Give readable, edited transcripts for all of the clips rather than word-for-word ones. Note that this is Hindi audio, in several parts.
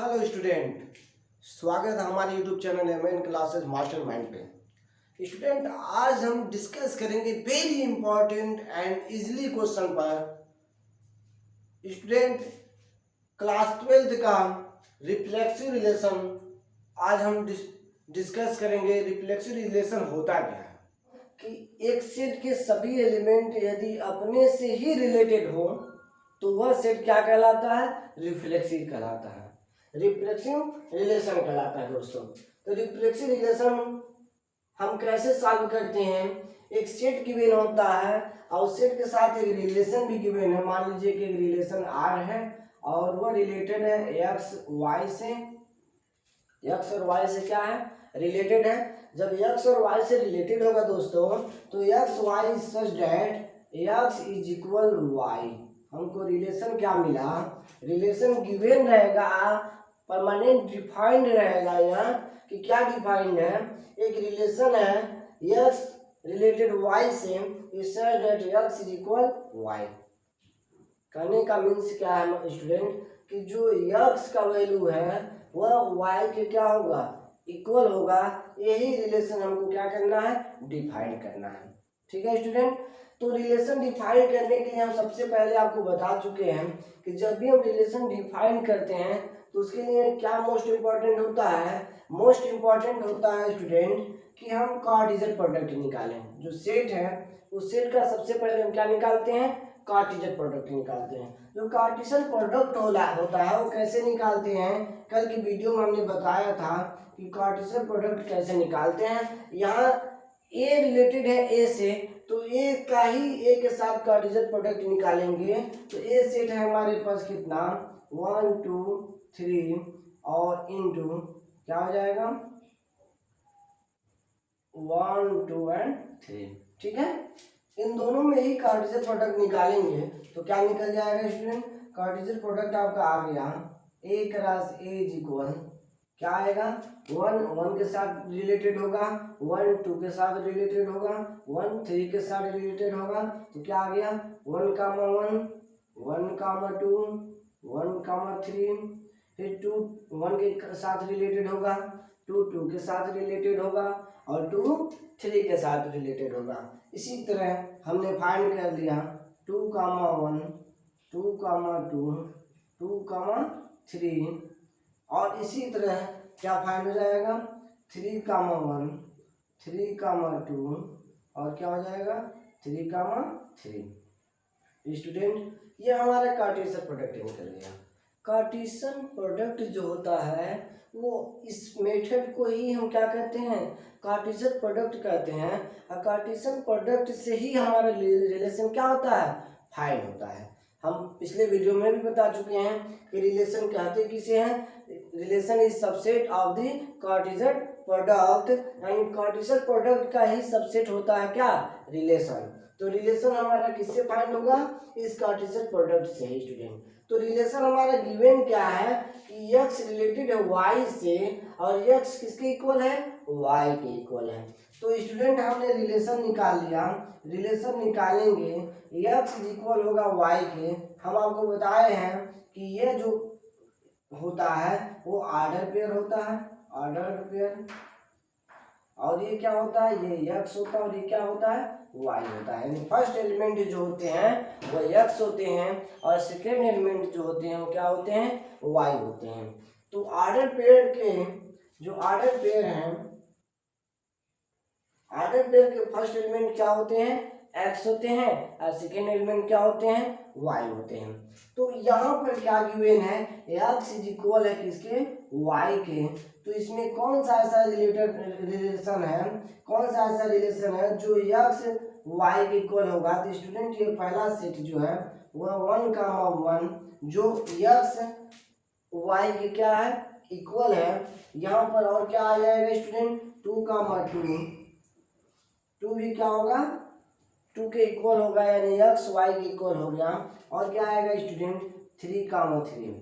हेलो स्टूडेंट, स्वागत है हमारे YouTube channel MN classes mastermind पे। स्टूडेंट, आज हम डिस्कस करेंगे very important and easily question पर। स्टूडेंट, क्लास 12th का रिफ्लेक्सिव रिलेशन आज हम डिस्कस करेंगे। रिफ्लेक्सिव रिलेशन होता क्या है कि एक सेट के सभी एलिमेंट यदि अपने से ही रिलेटेड हो तो वह सेट क्या कहलाता है? रिफ्लेक्सिव कहलाता है, रिफ्लेक्सिव रिलेशन कहलाता है दोस्तों। तो रिफ्लेक्सिव रिलेशन हम कैसे सॉल्व करते हैं? एक सेट गिवन होता है और सेट के साथ एक रिलेशन भी गिवन है। मान लीजिए कि एक रिलेशन आर है और वह रिलेटेड है एक्स वाई से। एक्स और वाई से क्या है? रिलेटेड है। जब एक्स और वाई से रिलेटेड होगा दोस्तों तो x y such that x is equal y. हमको रिलेशन क्या मिला? रिलेशन गिवन रहेगा, परमानेंट डिफाइंड रहेगा। यहाँ कि क्या डिफाइंड है? एक रिलेशन है एक्स रिलेटेड वाई से, such that x is equal y. कहने का मीन्स क्या है स्टूडेंट कि जो एक्स का वैल्यू है वह वाई के क्या होगा? इक्वल होगा। यही रिलेशन हमको क्या करना है? डिफाइन करना है। ठीक है स्टूडेंट, तो रिलेशन डिफाइन करने के लिए हम सबसे पहले आपको बता चुके हैं कि जब भी हम रिलेशन डिफाइन करते हैं तो उसके लिए क्या मोस्ट इम्पॉर्टेंट होता है? मोस्ट इम्पॉर्टेंट होता है स्टूडेंट कि हम कार्टेशियन प्रोडक्ट निकालें। जो सेट है उस सेट का सबसे पहले हम क्या निकालते हैं? कार्टेशियन प्रोडक्ट निकालते हैं। जो कार्टेशियन प्रोडक्ट होता है वो कैसे निकालते हैं? कल की वीडियो में हमने बताया था कि कार्टेशियन प्रोडक्ट कैसे निकालते हैं। यहाँ ए रिलेटेड है ए से, तो ए का ही ए के साथ कार्टेशियन प्रोडक्ट निकालेंगे। तो ए सेट है हमारे पास कितना? 1 2 3 और इनटू क्या हो जाएगा? 1 2 और 3। ठीक है, इन दोनों में ही कार्टेशियन प्रोडक्ट निकालेंगे तो क्या निकल जाएगा स्टूडेंट? कार्टेशियन प्रोडक्ट आपका आ गया ए क्रॉस ए इज इक्वल क्या आएगा? 1 1 के साथ रिलेटेड होगा, 1 2 के साथ रिलेटेड होगा, 1 3 के साथ रिलेटेड होगा। तो क्या आ गया? 1 कामा 1 1 कामा 2 1 कामा 3, फिर 2 1 के साथ रिलेटेड होगा, 2 2 के साथ रिलेटेड होगा और 2 3 के साथ रिलेटेड होगा। इसी तरह हमने फाइंड कर लिया 2 कामा 1 2 कामा 2 2 कामा 3 और इसी तरह क्या फाइंड हो जाएगा? 3 कामा 1 3 कामा 2 और क्या हो जाएगा? 3 कामा 3। स्टूडेंट, ये हमारा कार्टेशियन प्रोडक्ट निकल गया। कार्टेशियन प्रोडक्ट जो होता है वो इस मेथड को ही हम क्या कहते हैं? कार्टेशियन प्रोडक्ट कहते हैं। और कार्टेशियन प्रोडक्ट से ही हमारा रिलेशन क्या होता है? फाइंड होता है। हम पिछले वीडियो में भी बता चुके हैं कि रिलेशन कहते किसे हैं? Relation is subset of the Cartesian product, and Cartesian product का ही सबसेट होता है क्या? रिलेशन। तो रिलेशन हमारा किससे फाइंड होगा? इस कार्टेशियन प्रोडक्ट से ही स्टूडेंट। तो रिलेशन हमारा गिवन क्या है कि x रिलेटेड है y से और x किसके इक्वल है? y के इक्वल है। तो स्टूडेंट हमने रिलेशन निकाल लिया। रिलेशन निकालेंगे x इक्वल होगा y के। हम आपको बताए हैं कि ये जो होता है वो ऑर्डर पेयर होता है, ऑर्डर पेयर। और ये क्या होता है? ये x होता है और ये क्या होता है? y होता है। यानी फर्स्ट एलिमेंट जो होते हैं वो x होते हैं और सेकेंड एलिमेंट जो होते हैं वो क्या होते हैं? y होते हैं। तो ऑर्डर पेयर के जो ऑर्डर पेयर हैं, ऑर्डर पेयर के फर्स्ट एलिमेंट क्या होते हैं? x होते हैं और सेकेंड एलिमेंट क्या होते हैं? y होते हैं। तो यहाँ पर क्या गिवन है? x इज इक्वल है किसके? y के। तो इसमें कौन सा ऐसा रिलेशन है, कौन सा ऐसा रिलेशन है जो x y के इक्वल होगा? तो स्टूडेंट ये पहला सेट जो है वह 1 कामा 1 जो x y के क्या है? इक्वल है। यहाँ पर और क्या आ जाएगा स्टूडेंट? 2 कामा 2 2 भी क्या होगा? 2 के इक्वल होगा, यानी x y के इक्वल हो गया। और क्या आएगा स्टूडेंट? 3 कामा 3।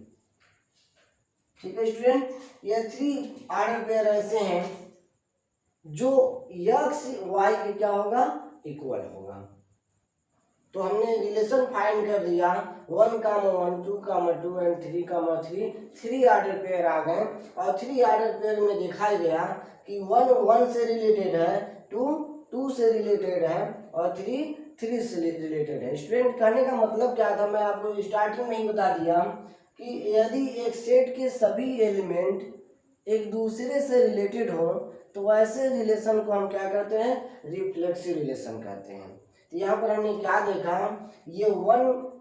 ठीक है स्टूडेंट, ये 3 ऑर्डर पेयर ऐसे हैं जो x y के क्या होगा? इक्वल होगा। तो हमने रिलेशन फाइंड कर दिया 1, 2, 2 एंड 3, 3 ऑर्डर पेयर आ गए और 3 ऑर्डर पेयर में दिखाई गया कि 1, 1 से रिलेटेड है, 2, 2 से रिलेटेड है और 3, 3 से रिलेटेड है। स्टूडेंट कहने का मतलब क्या था, मैं आपको स्टार्टिंग में ही बता दिया कि यदि एक सेट के सभी एलिमेंट एक दूसरे से रिलेटेड हो तो ऐसे रिलेशन को हम क्या करते हैं, रिफ्लेक्सिव रिलेशन कहते हैं। तो यहाँ पर हमने क्या देखा, ये 1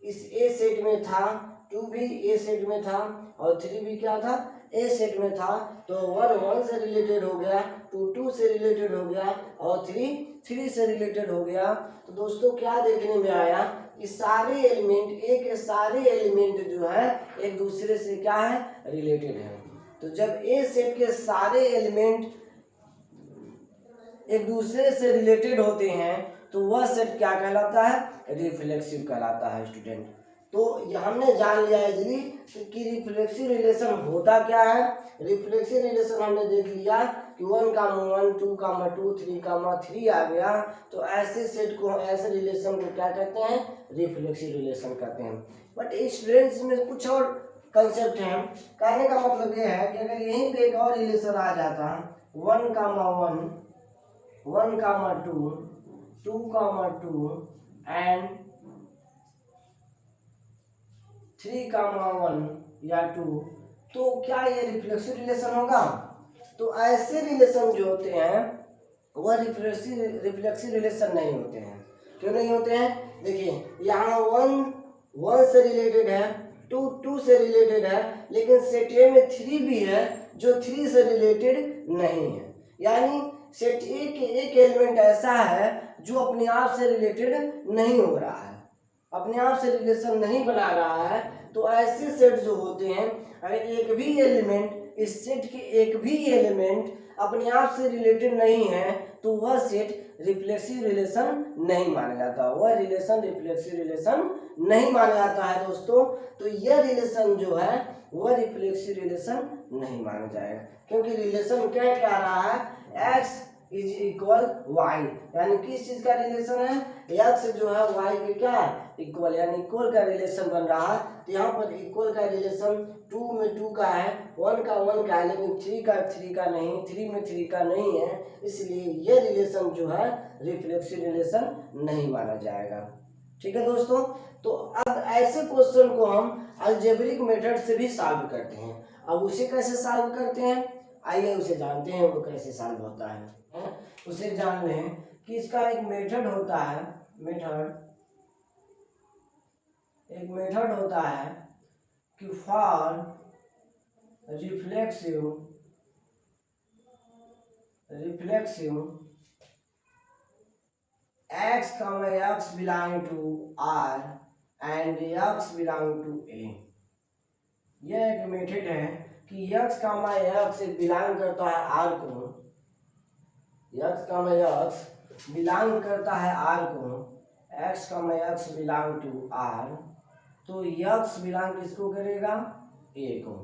इस ए सेट में था, 2 भी ए सेट में था और 3 भी क्या था, ए सेट में था। तो 1, 1 से रिलेटेड हो गया, 2, 2 से रिलेटेड हो गया और 3, 3 से रिलेटेड हो गया। तो दोस्तों क्या देखने में आया कि सारे एलिमेंट, ए के सारे एलिमेंट जो है एक दूसरे से क्या है, रिलेटेड है। तो जब ए सेट के सारे एलिमेंट एक दूसरे से रिलेटेड होते हैं तो वह सेट क्या कहलाता है, रिफ्लेक्सिव कहलाता है स्टूडेंट। तो हमने जान लिया इजली कि रिफ्लेक्सिव रिलेशन होता क्या है। रिफ्लेक्सिव रिलेशन हमने देख लिया कि 1, 1, 2, 2, 3, 3 आ गया। तो ऐसे सेट को, ऐसे रिलेशन को क्या कहते हैं, रिफ्लेक्सिव रिलेशन कहते हैं। बट स्टूडेंट्स में कुछ और कंसेप्ट है। कहने का मतलब ये है कि अगर यहीं पे एक और रिलेशन आ जाता, 1, 1, 1, 2, 2, 2 एंड 3, 1 या 2, तो क्या ये रिफ्लेक्सिव रिलेशन होगा? तो ऐसे रिलेशन जो होते हैं वह रिफ्लेक्सिव रिलेशन नहीं होते हैं। क्यों नहीं होते हैं? देखिए यहाँ 1, 1 से रिलेटेड है, 2, 2 से रिलेटेड है, लेकिन सेट ए में 3 भी है जो 3 से रिलेटेड नहीं है। यानी सेट ए के एक एलिमेंट ऐसा है जो अपने आप से रिलेटेड नहीं हो रहा है, अपने आप से रिलेशन नहीं बना रहा है। तो ऐसे सेट जो होते हैं, अगर एक भी एलिमेंट, इस सेट के एक भी एलिमेंट अपने आप से रिलेटेड नहीं है तो वह सेट रिफ्लेक्सिव रिलेशन नहीं माना जाता, वह रिलेशन रिफ्लेक्सिव रिलेशन नहीं माना जाता है दोस्तों। तो यह रिलेशन जो है वह रिफ्लेक्सिव रिलेशन नहीं माना जाएगा, क्योंकि रिलेशन क्या कह रहा है, x इज इक्वल वाई, यानी किस चीज का रिलेशन है, x जो है y के क्या इक्वल, यानी इक्वल का रिलेशन बन रहा है। तो यहाँ पर इक्वल का रिलेशन 2 में 2 का है, 1 का 1 का है, लेकिन 3 का 3 का नहीं, 3 में 3 का नहीं है, इसलिए ये रिलेशन जो है रिफ्लेक्सिव रिलेशन नहीं माना जाएगा। ठीक है दोस्तों। तो अब ऐसे क्वेश्चन को हम अलजेब्रिक मेथड से भी सॉल्व करते हैं। अब उसे कैसे सॉल्व करते हैं, आइए उसे जानते हैं, वो कैसे सॉल्व होता है। उसे जान लें कि इसका एक मेथड होता है, एक मेथड होता है कि for reflexive x, x belong to R and x belong to A। यह एक मेथड है कि x, x बिलोंग करता है R को, x, x बिलोंग करता है R को, x, x belong to R, तो x बिलोंग किसको करेगा, A को।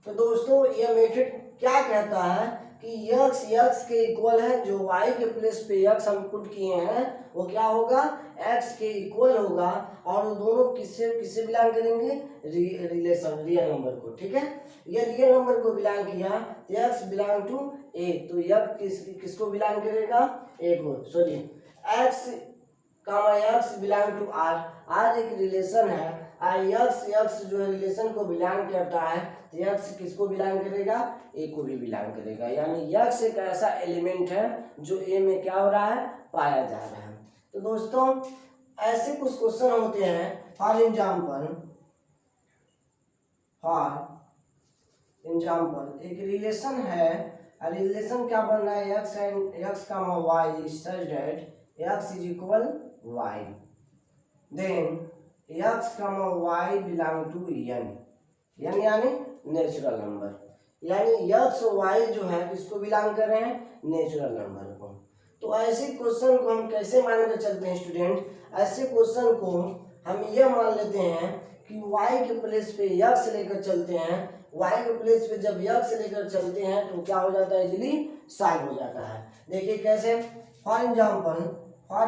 तो दोस्तों यह मेथड क्या कहता है कि x, x के इक्वल है, जो y के प्लेस पे x हम पुट किए हैं वो क्या होगा, x के इक्वल होगा, और वो दोनों किससे बिलोंग करेंगे, रिलेशन, रियल नंबर को। ठीक है, ये रियल नंबर को बिलोंग किया तो x बिलोंग टू a, तो x किसको बिलोंग करेगा, a को। Sorry, x, x belong to r, r एक रिलेशन है, x जो है रिलेशन को बिलोंग करता है, तो x किसको बिलोंग करेगा, a को भी बिलोंग करेगा। यानी x एक ऐसा एलिमेंट है जो a में क्या हो रहा है, पाया जा रहा है। तो दोस्तों ऐसे कुछ क्वेश्चन होते हैं। फॉर एग्जाम्पल एक रिलेशन है, रिलेशन क्या बन रहा है, x and x, y is such that x is equal y, then x, y belong to n, यानी नेचुरल नंबर, यानी x और y जो है किसको बिलोंग कर रहे हैं, नेचुरल नंबर को। तो ऐसे क्वेश्चन को हम कैसे मान कर चलते हैं स्टूडेंट, ऐसे क्वेश्चन को हम यह मान लेते हैं कि y के प्लेस पे x लेकर चलते हैं, y के प्लेस पे जब x लेकर चलते हैं तो क्या हो जाता है, इजीली सॉल्व हो जाता है। देखिए कैसे, for example for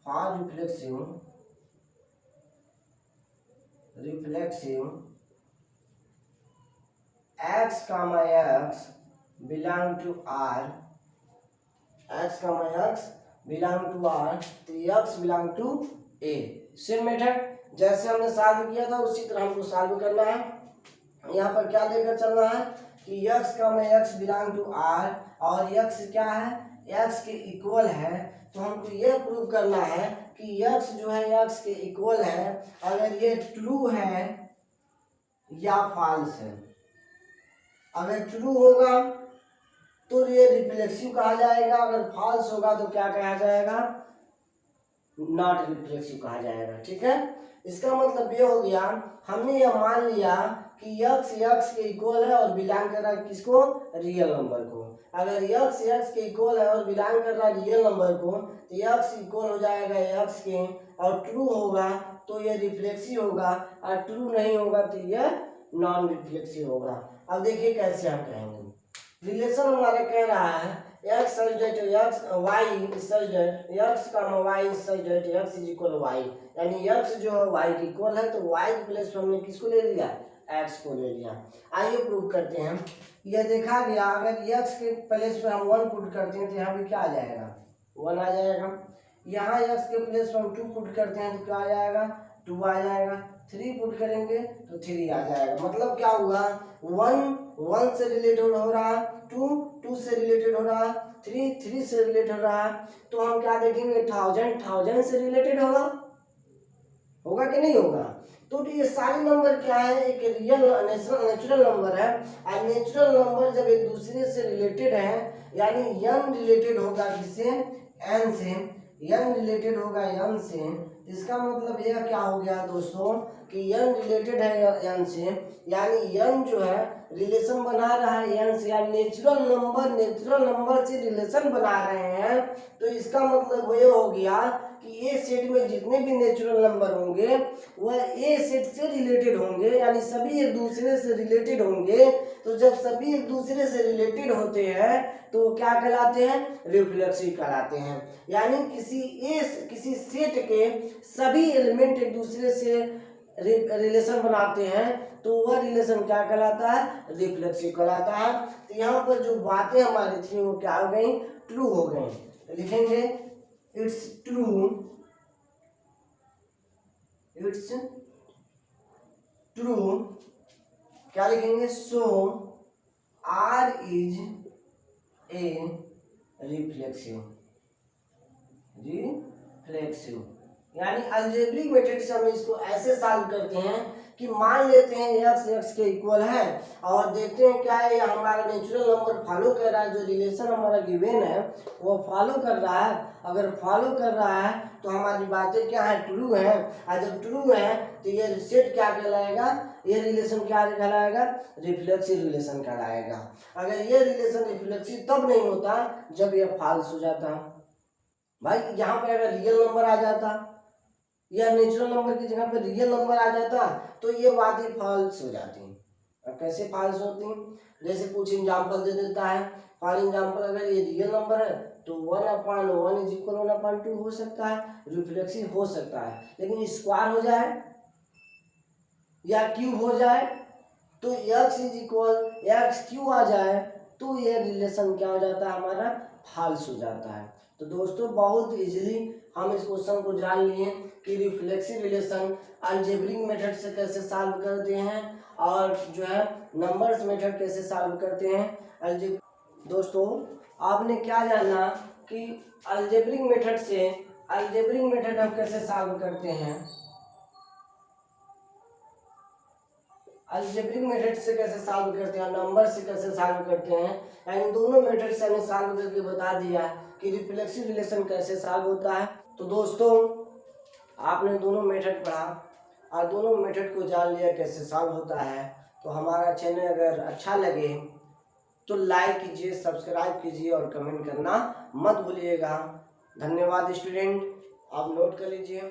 for reflexive x, x belong to R, x, x belong to R, तो x belong to A। Same method जैसे हमने सॉल्व किया था उसी तरह हमको सॉल्व करना है। यहाँ पर क्या लेकर चलना है कि x, x belong to R और x क्या है, x के इक्वल है। तो हमको ये प्रूव करना है कि x जो है x के इक्वल है, अगर ये ट्रू है या फॉल्स है। अगर ट्रू होगा तो ये रिफ्लेक्सिव कहा जाएगा, अगर फॉल्स होगा तो क्या कहा जाएगा, नॉट रिफ्लेक्सिव कहा जाएगा। ठीक है, इसका मतलब ये हो गया, हमने यह मान लिया कि x के इक्वल है और बिलोंग कर रहा है किसको, रियल नंबर को। अगर x के इक्वल है और बिलोंग कर रहा है रियल नंबर को, तो x इक्वल हो जाएगा x के, और ट्रू होगा तो ये रिफ्लेक्सिव होगा, और ट्रू नहीं होगा तो ये नॉन रिफ्लेक्सिव होगा। अब देखिए कैसे हम कहेंगे। रिलेशन हमारा कह रहा है x such that x y such that x, y such that x is equal y, यानी x जो है y के इक्वल है, तो y के प्लेस पर हमने किसको ले लिया, x को ले लिया। आइए प्रूव करते हैं। यह देखा गया अगर x के प्लेस पर हम 1 पुट करते हैं तो यहाँ पे क्या आ जाएगा, 1 आ जाएगा। यहाँ x के प्लेस पर हम 2 पुट करते हैं तो क्या आ जाएगा, 2 आ जाएगा। 3 पुट करेंगे तो 3 आ जाएगा। मतलब क्या हुआ, 1 से रिलेटेड हो रहा, 2 से रिलेटेड हो रहा, 3 से रिलेटेड हो रहा। तो हम क्या देखेंगे, 1000 से रिलेटेड होगा कि नहीं होगा। तो ये सारे नंबर क्या है, एक रियल नेचुरल नंबर है, और नेचुरल नंबर जब एक दूसरे से रिलेटेड है, यानी n रिलेटेड होगा किससे, n से, n रिलेटेड होगा n से। इसका मतलब यह क्या हो गया दोस्तों कि n रिलेटेड है n से, यानी n जो है रिलेशन बना रहा है n से, यानी नेचुरल नंबर से रिलेशन बना रहे हैं। तो इसका मतलब ये हो गया कि ए सेट में जितने भी नेचुरल नंबर होंगे वह ए सेट से रिलेटेड होंगे, यानी सभी एक दूसरे से रिलेटेड होंगे। तो जब सभी एक दूसरे से रिलेटेड होते हैं तो क्या कहलाते हैं, रिफ्लेक्सिव कहलाते हैं। यानी किसी सेट के सभी एलिमेंट एक दूसरे से रिलेशन बनाते हैं तो वह रिलेशन क्या कहलाता है, रिफ्लेक्सिव कहलाता है। तो यहाँ पर जो बातें हमारी थी वो क्या हो गई, ट्रू हो गई। लिखेंगे इट्स ट्रू, क्या लिखेंगे, सो R इज ए रिफ्लेक्सिव, यानी अलजेब्रिक मेथड से हम इसको ऐसे सॉल्व करते हैं कि मान लेते हैं x के इक्वल है और देखते हैं क्या है हमारा नेचुरल नंबर फॉलो कर रहा है, जो रिलेशन हमारा गिवन है वो फॉलो कर रहा है। अगर फॉलो कर रहा है तो हमारी बातें क्या है, ट्रू है। और जब ट्रू है तो ये सेट क्या कहलाएगा, ये रिलेशन क्या कहलाएगा, रिफ्लेक्सिव रिलेशन कहलाएगा। अगर ये रिलेशन रिफ्लेक्सिव तब नहीं होता जब ये फॉल्स हो जाता। भाई यहाँ पे अगर रियल नंबर आ जाता या नेचुरल नंबर की जगह पे रियल नंबर आ जाता तो ये बातें फॉल्स हो जाती। अब कैसे फॉल्स होती, जैसे कुछ एग्जांपल दे देता है। फॉर एग्जांपल अगर ये रियल नंबर है तो 1/1 इज इक्वल 1/2 हो सकता है, रिफ्लेक्सिव हो सकता है। लेकिन स्क्वायर हो जाए या क्यूब हो जाए तो x इज इक्वल x³ आ जाए तो ये रिलेशन क्या हो जाता है, हमारा फॉल्स हो जाता है। तो दोस्तों बहुत इजीली हम इस क्वेश्चन को जान लिए कि रिफ्लेक्सिव रिलेशन अलजेब्रिक मेथड से कैसे सॉल्व करते हैं और जो है नंबर्स मेथड कैसे सॉल्व करते हैं। दोस्तों आपने क्या जाना कि अलजेब्रिक मेथड हम कैसे सॉल्व करते हैं, अलजेब्रिक मेथड से कैसे सॉल्व करते हैं, नंबर से कैसे सॉल्व करते हैं। यानी दोनों मेथड से हमने सॉल्व करके बता दिया कि रिफ्लेक्सिव रिलेशन कैसे सॉल्व होता है। तो दोस्तों आपने दोनों मेथड पढ़ा और दोनों मेथड को जान लिया कैसे सॉल्व होता है। तो हमारा चैनल अगर अच्छा लगे तो लाइक कीजिए, सब्सक्राइब कीजिए और कमेंट करना मत भूलिएगा। धन्यवाद स्टूडेंट, आप नोट कर लीजिए।